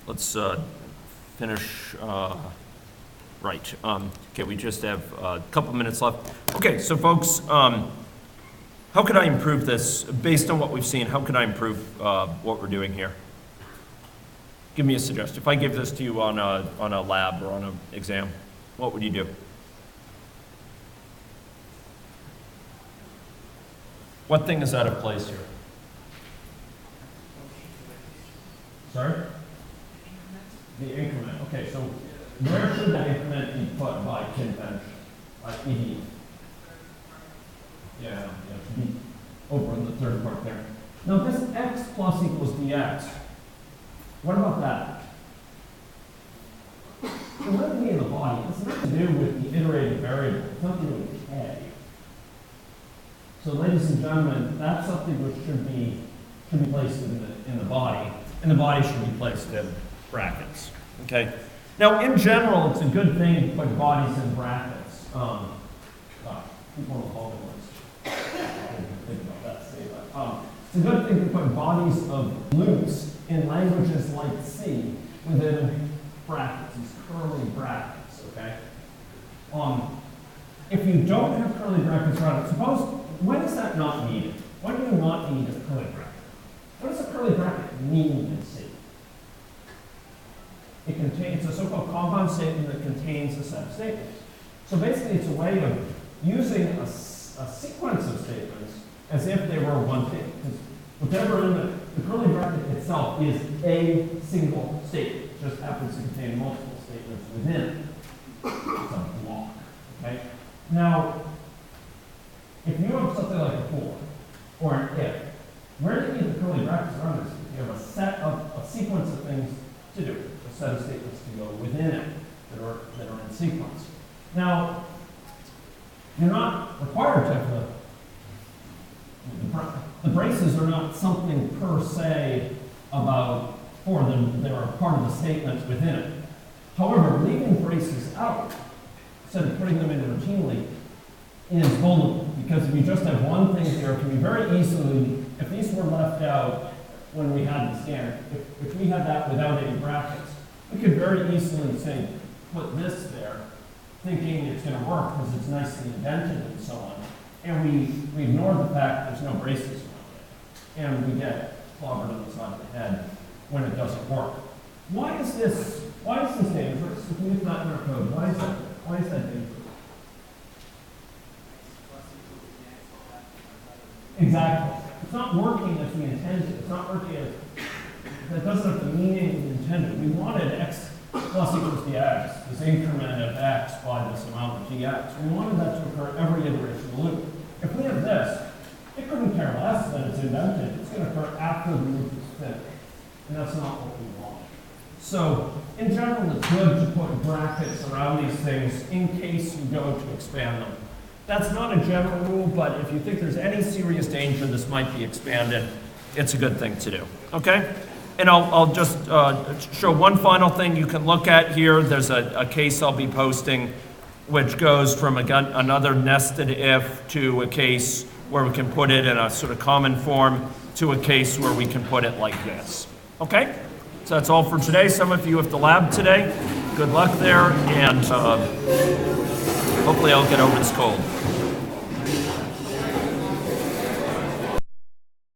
Let's finish right. Okay, we just have a couple minutes left. Okay, so folks, how could I improve this? Based on what we've seen, how could I improve what we're doing here? Give me a suggestion. If I give this to you on a lab or on an exam, what would you do? What thing is out of place here? Sorry? The increment. Okay, so where should that increment be put by convention? ED. Yeah, it should be over in the third part there. Now this x plus equals dx. What about that? It wouldn't be in the body. It's nothing to do with the iterated variable. It's something to do with k. So ladies and gentlemen, that's something which should be placed in the body. And the body should be placed in brackets. Okay. Now, in general, it's a good thing to put bodies in brackets. People in the hallway I didn't think about that today, but it's a good thing to put bodies of loops in languages like C within brackets, these curly brackets. Okay. If you don't have curly brackets around it, suppose when is that not needed? When do you not need a curly bracket? What does a curly bracket mean in C? It's a so-called compound statement that contains a set of statements. So basically, it's a way of using a sequence of statements as if they were one thing. Because whatever in the curly bracket itself is a single statement. It just happens to contain multiple statements within it. It's a block. Okay? Now, if you have something like a for or an if, where do you need the curly brackets around this? You have a sequence of things to do, a set of statements to go within it that are in sequence. Now, you're not required to have the braces are not something per se about for them. They are part of the statement within it. However, leaving braces out instead of putting them in routinely is vulnerable, because if you just have one thing here, it can be very easily, if these were left out when we had the scanner, if we had that without any brackets, we could very easily say, put this there, thinking it's going to work because it's nicely indented and so on. And we ignore the fact there's no braces around it. And we get clobbered on the side of the head when it doesn't work. Why is this dangerous? If we flatten our code, why is that dangerous? Exactly. It's not working as we intended. It's not working as, that doesn't have the meaning we intended. We wanted x plus equals dx, this increment of x by this amount of dx. We wanted that to occur every iteration of the loop. If we have this, it couldn't care less that it's indented. It's going to occur after the loop is finished. And that's not what we want. So, in general, it's good to put brackets around these things in case you go to expand them. That's not a general rule, but if you think there's any serious danger this might be expanded, it's a good thing to do. Okay? And I'll just show one final thing you can look at here. There's a case I'll be posting which goes from another nested if to a case where we can put it in a sort of common form to a case where we can put it like this. Okay? So that's all for today. Some of you have the lab today. Good luck there, and hopefully I'll get over this cold.